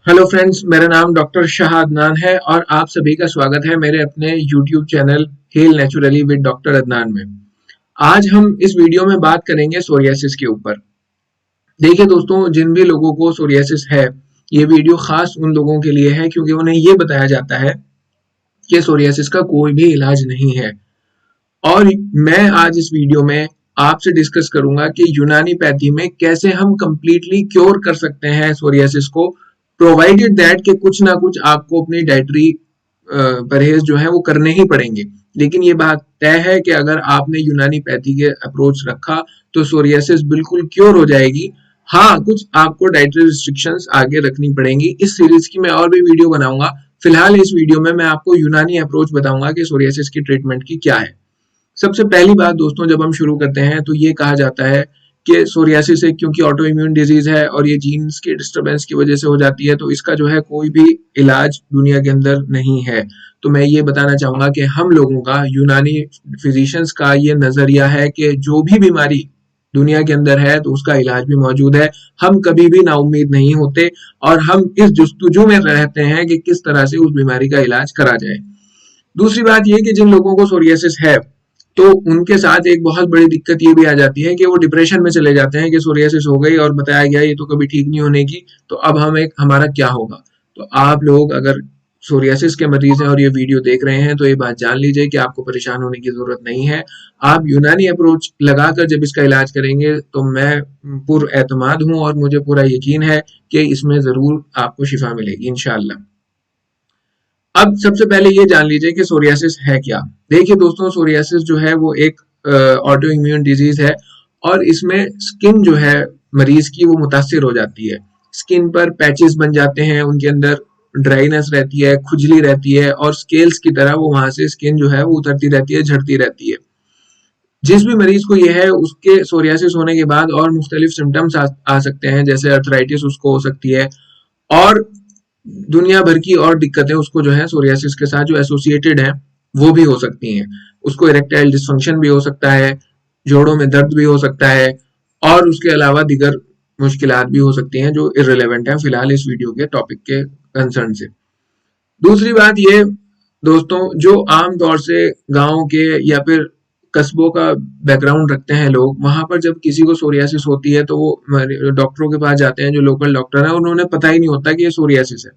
Hello friends, मेरा नाम doctor Shah Adnan है और आप सभी का स्वागत है मेरे अपने YouTube channel heal naturally with doctor Adnan में। आज हम इस वीडियो में बात करेंगे सोरियासिस के ऊपर। देखिए दोस्तों, जिन भी लोगों को सोरियासिस है, ये वीडियो खास उन लोगों के लिए है क्योंकि उन्हें ये बताया जाता है कि सोरियासिस का कोई भी इलाज नहीं है। और मैं आज इस वीडियो में आपसे डिस्कस करूंगा कि यूनानी पैथी में कैसे हम कंप्लीटली क्योर कर सकते हैं सोरियासिस को, प्रोवाइडेड दैट कि कुछ ना कुछ आपको अपनी डाइटरी परहेज जो है वो करने ही पड़ेंगे। लेकिन ये बात तय है कि अगर आपने यूनानी पैथी के अप्रोच रखा तो सोरियासिस बिल्कुल क्योर हो जाएगी। हाँ, कुछ आपको डाइटरी रिस्ट्रिक्शंस आगे रखनी पड़ेंगी। इस सीरीज की मैं और भी वीडियो बनाऊंगा। फिलहाल इस वीडियो में मैं आपको यूनानी अप्रोच बताऊंगा कि सोरियासिस की ट्रीटमेंट की क्या है। सबसे पहली बात दोस्तों, जब हम शुरू करते हैं तो ये कहा जाता है कि सोरियासिस एक क्योंकि ऑटो इम्यून डिजीज है और ये जीन्स के डिस्टरबेंस की वजह से हो जाती है, तो इसका जो है कोई भी इलाज दुनिया के अंदर नहीं है। तो मैं ये बताना चाहूंगा कि हम लोगों का, यूनानी फिजिशियंस का ये नजरिया है कि जो भी बीमारी दुनिया के अंदर है तो उसका इलाज भी मौजूद है। हम कभी भी नाउम्मीद नहीं होते और हम इस जुस्तजू में रहते हैं कि किस तरह से उस बीमारी का इलाज करा जाए। दूसरी बात यह कि जिन लोगों को सोरियासिस है तो उनके साथ एक बहुत बड़ी दिक्कत ये भी आ जाती है कि वो डिप्रेशन में चले जाते हैं कि सोरियासिस हो गई और बताया गया ये तो कभी ठीक नहीं होने की, तो अब हमारा क्या होगा। तो आप लोग अगर सोरियासिस के मरीज हैं और ये वीडियो देख रहे हैं तो ये बात जान लीजिए कि आपको परेशान होने की जरूरत नहीं है। आप यूनानी अप्रोच लगाकर जब इसका इलाज करेंगे तो मैं पुर एतमाद हूँ और मुझे पूरा यकीन है कि इसमें जरूर आपको शिफा मिलेगी इंशाल्लाह। अब सबसे पहले ये जान लीजिए कि सोरियासिस है क्या। देखिए दोस्तों, सोरियासिस जो है वो एक ऑटो इम्यून डिजीज है और इसमें स्किन जो है मरीज की वो मुतासिर हो जाती है। स्किन पर पैचेस बन जाते हैं, उनके अंदर ड्राइनेस रहती है, खुजली रहती है और स्केल्स की तरह वो वहां से स्किन जो है वो उतरती रहती है, झड़ती रहती है। जिस भी मरीज को ये है उसके सोरियासिस होने के बाद और मुख्तलिफ सिम्टम्स आ सकते हैं, जैसे अर्थराइटिस उसको हो सकती है और दुनिया भर की और दिक्कतें उसको जो है सोरियासिस के साथ जो एसोसिएटेड है वो भी हो सकती हैं। उसको इरेक्टाइल डिस्फंक्शन भी हो सकता है, जोड़ों में दर्द भी हो सकता है और उसके अलावा दीगर मुश्किलात भी हो सकती हैं जो इररिलेवेंट है फिलहाल इस वीडियो के टॉपिक के कंसर्न से। दूसरी बात ये दोस्तों, जो आम तौर से गांव के या फिर कस्बों का बैकग्राउंड रखते हैं लोग, वहां पर जब किसी को सोरियासिस होती है तो वो डॉक्टरों के पास जाते हैं, जो लोकल डॉक्टर है, उन्होंने पता ही नहीं होता कि ये सोरियासिस है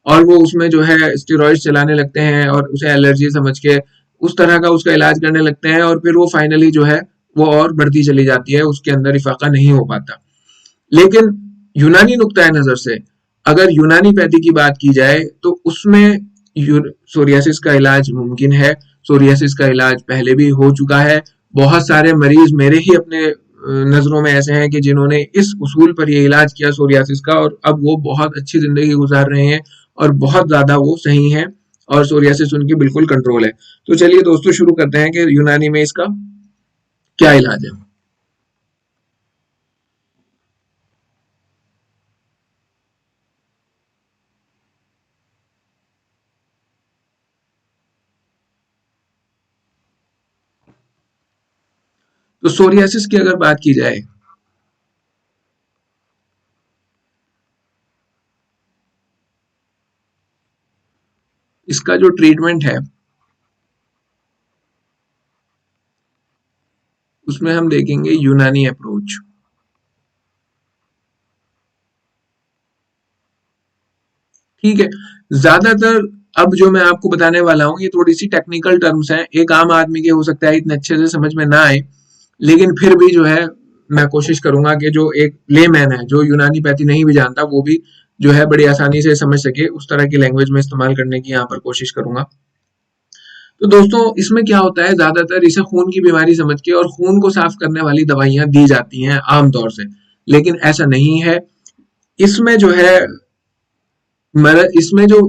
और वो उसमें जो है स्टेरॉइड्स चलाने लगते हैं और उसे एलर्जी समझ के उस तरह का उसका इलाज करने लगते हैं और फिर वो फाइनली जो है वो और बढ़ती चली जाती है, उसके अंदर इफाका नहीं हो पाता। लेकिन यूनानी नुक्ता नजर से अगर यूनानी पैथी की बात की जाए तो उसमें सोरियासिस का इलाज मुमकिन है। सोरियासिस का इलाज पहले भी हो चुका है। बहुत सारे मरीज मेरे ही अपने नजरों में ऐसे हैं कि जिन्होंने इस उसूल पर ये इलाज किया सोरियासिस का और अब वो बहुत अच्छी जिंदगी गुजार रहे हैं और बहुत ज्यादा वो सही हैं और सोरियासिस उनकी बिल्कुल कंट्रोल है। तो चलिए दोस्तों, शुरू करते हैं कि यूनानी में इसका क्या इलाज है। तो सोरियासिस की अगर बात की जाए, इसका जो ट्रीटमेंट है उसमें हम देखेंगे यूनानी अप्रोच। ठीक है, ज्यादातर अब जो मैं आपको बताने वाला हूँ ये थोड़ी सी टेक्निकल टर्म्स हैं, एक आम आदमी के हो सकता है इतने अच्छे से समझ में ना आए, लेकिन फिर भी जो है मैं कोशिश करूंगा कि जो एक लेमैन है, जो यूनानी पैथी नहीं भी जानता, वो भी जो है बड़ी आसानी से समझ सके, उस तरह की लैंग्वेज में इस्तेमाल करने की यहाँ पर कोशिश करूंगा। तो दोस्तों, इसमें क्या होता है, ज्यादातर इसे खून की बीमारी समझ के और खून को साफ करने वाली दवाइयां दी जाती हैं आमतौर से, लेकिन ऐसा नहीं है। इसमें जो है इसमें जो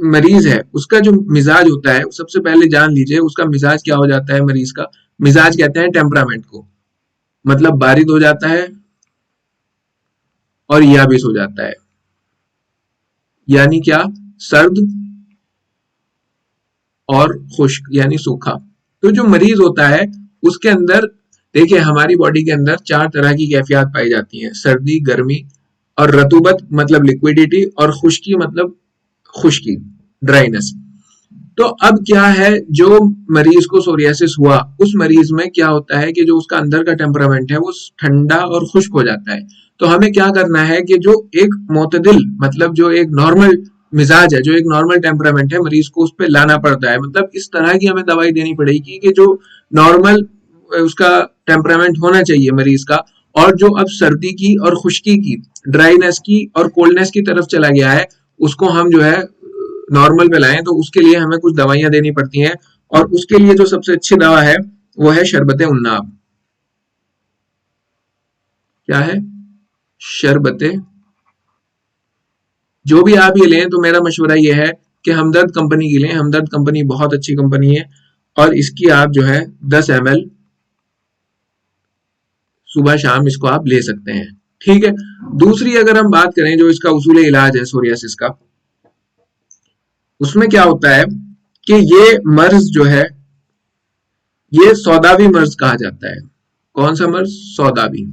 मरीज है उसका जो मिजाज होता है, सबसे पहले जान लीजिए उसका मिजाज क्या हो जाता है। मरीज का मिजाज कहते हैं टेम्परामेंट को, मतलब बारिद हो जाता है और याबिस हो जाता है। यानी क्या? सर्द और खुश्क यानी सूखा। तो जो मरीज होता है उसके अंदर, देखिए हमारी बॉडी के अंदर चार तरह की कैफियत पाई जाती हैं, सर्दी, गर्मी, और रतूबत मतलब लिक्विडिटी, और खुश्की मतलब खुश्की, ड्राइनेस। तो अब क्या है, जो मरीज को सोरियासिस हुआ उस मरीज में क्या होता है कि जो उसका अंदर का टेम्परामेंट है वो ठंडा और खुश्क हो जाता है। तो हमें क्या करना है कि जो एक मोतदिल मतलब जो एक नॉर्मल मिजाज है, जो एक नॉर्मल टेम्परामेंट है, मरीज को उस पर लाना पड़ता है। मतलब इस तरह की हमें दवाई देनी पड़ेगी कि जो नॉर्मल उसका टेम्परामेंट होना चाहिए मरीज का, और जो अब सर्दी की और खुश्की की, ड्राइनेस की और कोल्डनेस की तरफ चला गया है, उसको हम जो है नॉर्मल पे लाएं। तो उसके लिए हमें कुछ दवाइयां देनी पड़ती हैं, और उसके लिए जो सबसे अच्छी दवा है वो है शरबत उन्नाब। क्या है? शरबत। जो भी आप ये लें तो मेरा मशवरा ये है कि हमदर्द कंपनी की लें। हमदर्द कंपनी बहुत अच्छी कंपनी है, और इसकी आप जो है 10 ml सुबह शाम इसको आप ले सकते हैं। ठीक है। दूसरी अगर हम बात करें जो इसका उसूल इलाज है सोरियासिस का, उसमें क्या होता है कि ये मर्ज जो है ये सौदावी मर्ज कहा जाता है। कौन सा मर्ज? सौदावी।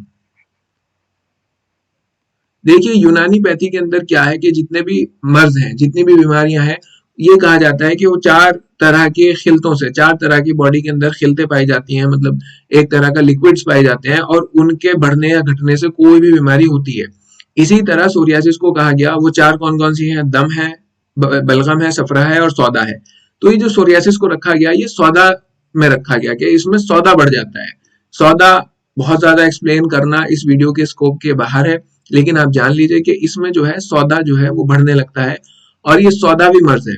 देखिए यूनानी पैथी के अंदर क्या है कि जितने भी मर्ज हैं, जितनी भी बीमारियां हैं, ये कहा जाता है कि वो चार तरह के खिलतों से, चार तरह की बॉडी के अंदर खिलते पाई जाती हैं, मतलब एक तरह का लिक्विड्स पाए जाते हैं, और उनके बढ़ने या घटने से कोई भी बीमारी होती है। इसी तरह सोरियासिस को कहा गया, वो चार कौन कौन सी हैं? दम है, बलगम है, सफरा है और सौदा है। तो ये जो सोरियासिस को रखा गया, ये सौदा में रखा गया कि इसमें सौदा बढ़ जाता है। सौदा बहुत ज्यादा एक्सप्लेन करना इस वीडियो के स्कोप के बाहर है, लेकिन आप जान लीजिए कि इसमें जो है सौदा जो है वो बढ़ने लगता है, और ये सौदा भी मर्ज है।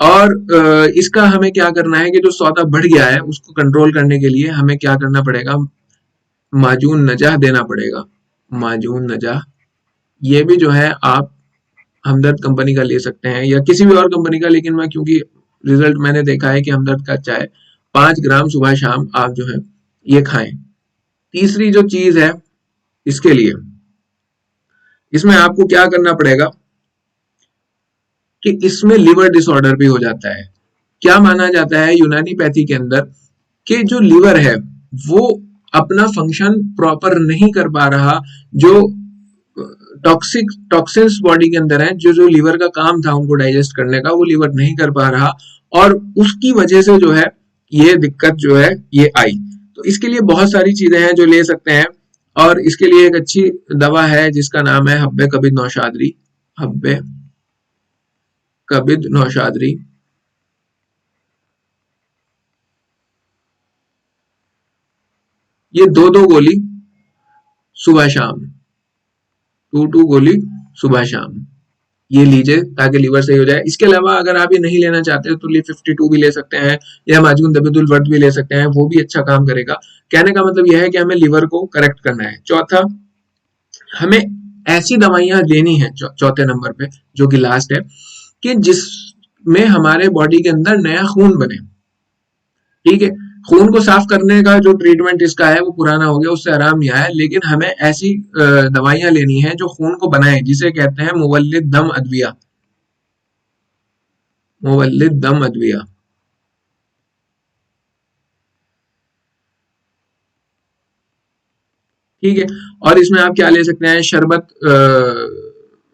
और इसका हमें क्या करना है कि जो सौदा बढ़ गया है उसको कंट्रोल करने के लिए हमें क्या करना पड़ेगा? माजून नजाह देना पड़ेगा। माजून नजाह, ये भी जो है आप हमदर्द कंपनी का ले सकते हैं या किसी भी और कंपनी का, लेकिन मैं क्योंकि रिजल्ट मैंने देखा है कि हमदर्द का अच्छा है। 5 ग्राम सुबह शाम आप जो है ये खाएं। तीसरी जो चीज है इसके लिए, इसमें आपको क्या करना पड़ेगा कि इसमें लिवर डिसऑर्डर भी हो जाता है। क्या माना जाता है यूनानी पैथी के अंदर कि जो लिवर है वो अपना फंक्शन प्रॉपर नहीं कर पा रहा। जो टॉक्सिन्स बॉडी के अंदर है, जो जो लिवर का काम था उनको डाइजेस्ट करने का, वो लिवर नहीं कर पा रहा, और उसकी वजह से जो है ये दिक्कत जो है ये आई। तो इसके लिए बहुत सारी चीजें हैं जो ले सकते हैं, और इसके लिए एक अच्छी दवा है जिसका नाम है हब्बे कबिद नौशादरी। हब्बे कबिद नौशादरी। ये दो दो गोली सुबह शाम, 2 गोली सुबह शाम ये लीजिए ताकि लीवर सही हो जाए। इसके अलावा अगर आप ये नहीं लेना चाहते हो तो ली 52 भी ले सकते हैं, या माजून दबिदुल वर्द भी ले सकते हैं, वो भी अच्छा काम करेगा। कहने का मतलब यह है कि हमें लीवर को करेक्ट करना है। चौथा, हमें ऐसी दवाइयां लेनी है चौथे नंबर पे, जो कि लास्ट है, कि जिसमें हमारे बॉडी के अंदर नया खून बने। ठीक है। खून को साफ करने का जो ट्रीटमेंट इसका है वो पुराना हो गया, उससे आराम नहीं आया, लेकिन हमें ऐसी दवाइयां लेनी है जो खून को बनाए, जिसे कहते हैं मुवल्लिद दम अद्विया। मुवल्लिद दम अद्विया। ठीक है। और इसमें आप क्या ले सकते हैं? शरबत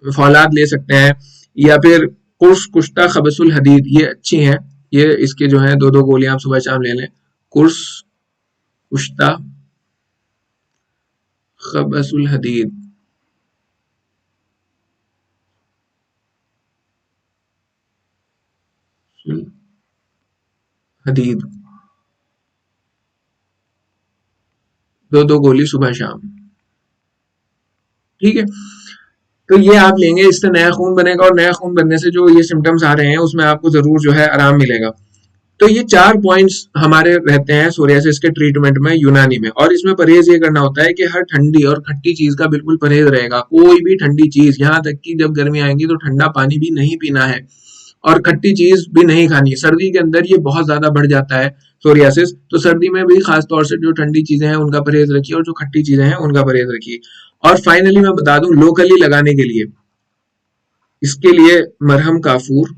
फौलाद ले सकते हैं, या फिर कुर्स कुश्ता खबसुल हदीद, ये अच्छी हैं। ये इसके जो है दो दो गोलियां आप सुबह शाम ले लें। कुर्स कुश्ता खबसुल हदीद। हदीद, दो दो गोली सुबह शाम। ठीक है। तो ये आप लेंगे, इससे नया खून बनेगा, और नया खून बनने से जो ये सिम्टम्स आ रहे हैं उसमें आपको जरूर जो है आराम मिलेगा। तो ये 4 पॉइंट्स हमारे रहते हैं सोरियासिस के ट्रीटमेंट में यूनानी में। और इसमें परहेज ये करना होता है कि हर ठंडी और खट्टी चीज का बिल्कुल परहेज रहेगा। कोई भी ठंडी चीज, यहाँ तक कि जब गर्मी आएंगी तो ठंडा पानी भी नहीं पीना है, और खट्टी चीज भी नहीं खानी है। सर्दी के अंदर ये बहुत ज्यादा बढ़ जाता है सोरियासिस, तो सर्दी में भी खास तौर से जो ठंडी चीजें हैं उनका परहेज रखिए, और जो खट्टी चीजें हैं उनका परहेज रखिए। और फाइनली मैं बता दूं, लोकली लगाने के लिए, इसके लिए मरहम काफूर,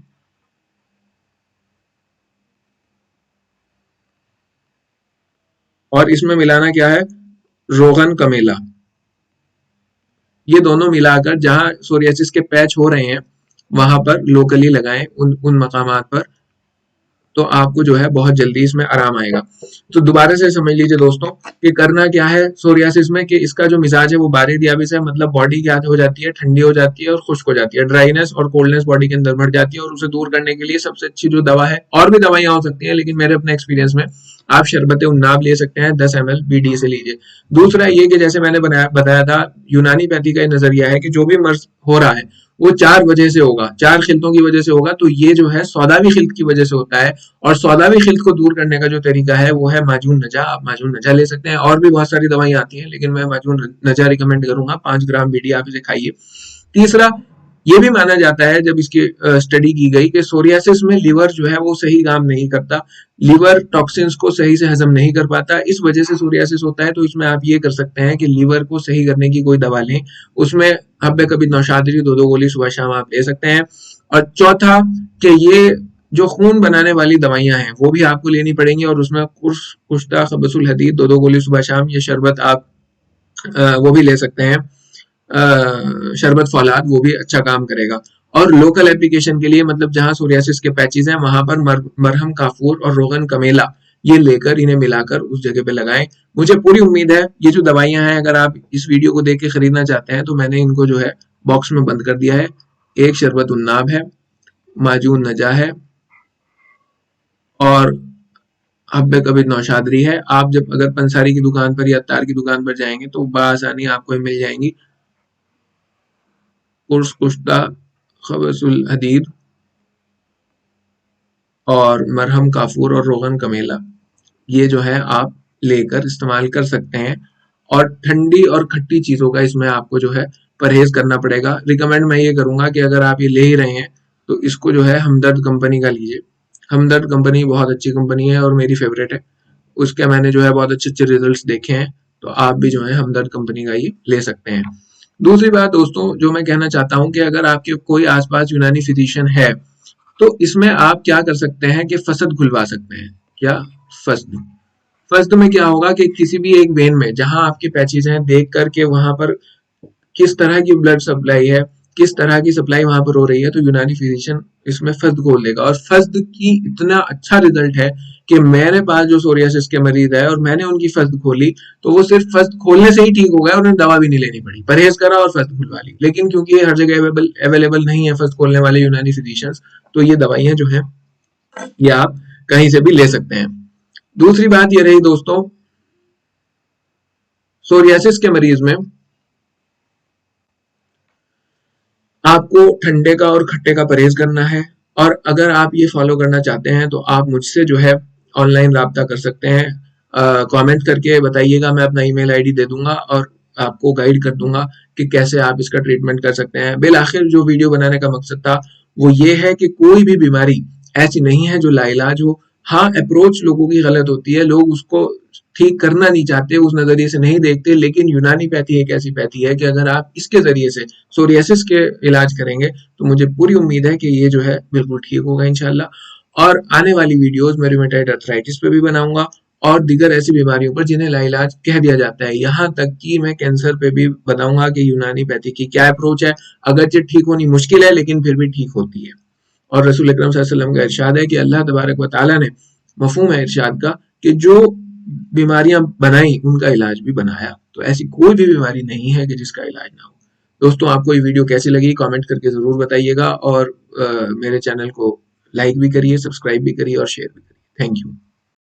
और इसमें मिलाना क्या है? रोगन कमेला। ये दोनों मिलाकर जहां सोरियासिस के पैच हो रहे हैं वहां पर लोकली लगाएं उन मकामात पर, तो आपको जो है बहुत जल्दी इसमें आराम आएगा। तो दोबारा से समझ लीजिए दोस्तों कि करना क्या है सोरियासिस में, कि इसका जो मिजाज है वो बारिद याबिस है, मतलब बॉडी क्या हो जाती है, ठंडी हो जाती है और खुश्क हो जाती है, ड्राइनेस और कोल्डनेस बॉडी के अंदर बढ़ जाती है, और उसे दूर करने के लिए सबसे अच्छी जो दवा है, और भी दवाइयां हो सकती हैं लेकिन मेरे अपने एक्सपीरियंस में आप शरबत उन्नाब ले सकते हैं, 10 ml BD से लीजिए। दूसरा ये कि जैसे मैंने बताया था, यूनानी पैथी का नजरिया है कि जो भी मर्ज हो रहा है वो 4 वजह से होगा, 4 खिल्तों की वजह से होगा। तो ये जो है सौदावी खिल्त की वजह से होता है, और सौदावी खिल्त को दूर करने का जो तरीका है वो है माजून नजा। आप माजून नजा ले सकते हैं, और भी बहुत सारी दवाइयां आती हैं लेकिन मैं माजून नजा रिकमेंड करूंगा। 5 ग्राम BD आप इसे खाइए। तीसरा, ये भी माना जाता है जब इसकी स्टडी की गई कि सोरियासिस में लीवर जो है वो सही काम नहीं करता, लीवर टॉक्सिन्स को सही से हजम नहीं कर पाता, इस वजह से सोरियासिस होता है। तो इसमें आप ये कर सकते हैं कि लीवर को सही करने की कोई दवा लें, उसमें हब्बे कभी नौशादरी 2-2 गोली सुबह शाम आप ले सकते हैं। और चौथा कि ये जो खून बनाने वाली दवाइयां हैं वो भी आपको लेनी पड़ेंगी, और उसमें कुश्ता खबसुल हदीद 2-2 गोली सुबह शाम, ये शरबत आप वो भी ले सकते हैं, शरबत फौलाद, वो भी अच्छा काम करेगा। और लोकल एप्लीकेशन के लिए, मतलब जहां सोरियासिस के पैचेस हैं वहां पर मरहम काफूर और रोगन कमेला ये लेकर इन्हें मिलाकर उस जगह पे लगाएं। मुझे पूरी उम्मीद है ये जो दवाइयां हैं, अगर आप इस वीडियो को देख के खरीदना चाहते हैं तो मैंने इनको जो है बॉक्स में बंद कर दिया है। एक शरबत उन्नाब है, माजून नजा है, और हब्बे कबीर नौशादरी है। आप जब अगर पंसारी की दुकान पर या अत्तार की दुकान पर जाएंगे तो बआसानी आपको मिल जाएंगी। कुर्स कुश्ता खबसुल हदीद और मरहम काफूर और रोगन कमेला, ये जो है आप लेकर इस्तेमाल कर सकते हैं। और ठंडी और खट्टी चीजों का इसमें आपको जो है परहेज करना पड़ेगा। रिकमेंड मैं ये करूंगा कि अगर आप ये ले ही रहे हैं तो इसको जो है हमदर्द कंपनी का लीजिए। हमदर्द कंपनी बहुत अच्छी कंपनी है और मेरी फेवरेट है, उसके मैंने जो है बहुत अच्छे अच्छे रिजल्ट्स देखे हैं। तो आप भी जो है हमदर्द कंपनी का ये ले सकते हैं। दूसरी बात दोस्तों जो मैं कहना चाहता हूं कि अगर आपके कोई आसपास यूनानी फिजिशियन है तो इसमें आप क्या कर सकते हैं कि फसद खुलवा सकते हैं। क्या? फसद। फसद में क्या होगा कि किसी भी एक वेन में जहां आपके पैचेज हैं देख करके वहां पर किस तरह की ब्लड सप्लाई है, किस तरह की सप्लाई वहां पर हो रही है, तो यूनानी फिजिशियन इसमें फस्द खोल देगा। और फस्द की इतना अच्छा रिजल्ट है कि मेरे पास जो सोरियासिस के मरीज है और मैंने उनकी फस्द खोली तो वो सिर्फ फस्द खोलने से ही ठीक हो गया, उन्हें दवा भी नहीं लेनी पड़ी, परहेज करा और फस्द खुलवा ली। लेकिन क्योंकि ये हर जगह अवेलेबल नहीं है फस्द खोलने वाले यूनानी फिजिशियंस, तो ये दवाइयां जो है ये आप कहीं से भी ले सकते हैं। दूसरी बात ये रही दोस्तों, सोरियासिस के मरीज में आपको ठंडे का और खट्टे का परहेज करना है। और अगर आप ये फॉलो करना चाहते हैं तो आप मुझसे जो है ऑनलाइन राब्ता कर सकते हैं। कमेंट करके बताइएगा, मैं अपना ईमेल आईडी दे दूंगा और आपको गाइड कर दूंगा कि कैसे आप इसका ट्रीटमेंट कर सकते हैं। बिलाखिर जो वीडियो बनाने का मकसद था वो ये है कि कोई भी बीमारी ऐसी नहीं है जो लाइलाज हो। हाँ, अप्रोच लोगों की गलत होती है, लोग उसको ठीक करना नहीं चाहते, उस नजरिए से नहीं देखते। लेकिन यूनानी पैथी एक ऐसी पैथी है कि अगर आप इसके जरिए से सोरियासिस के इलाज करेंगे तो मुझे पूरी उम्मीद है कि ये जो है बिल्कुल ठीक होगा इंशाल्लाह। और आने वाली वीडियोस में रूमेटॉइड अर्थराइटिस पे भी बनाऊंगा और दीगर ऐसी बीमारियों पर जिन्हें लाइलाज कह दिया जाता है। यहाँ तक कि मैं कैंसर पे भी बताऊंगा कि यूनानी पैथी की क्या अप्रोच है, अगरचे ठीक होनी मुश्किल है लेकिन फिर भी ठीक होती है। और रसूल अकरम सल्लल्लाहु अलैहि वसल्लम का इरशाद है कि अल्लाह तबारक व तआला ने, मफहूम है इरशाद का, कि जो बीमारियां बनाई उनका इलाज भी बनाया। तो ऐसी कोई भी बीमारी नहीं है कि जिसका इलाज ना हो। दोस्तों आपको ये वीडियो कैसी लगी कमेंट करके जरूर बताइएगा, और मेरे चैनल को लाइक भी करिए, सब्सक्राइब भी करिए और शेयर भी करिए। Thank you.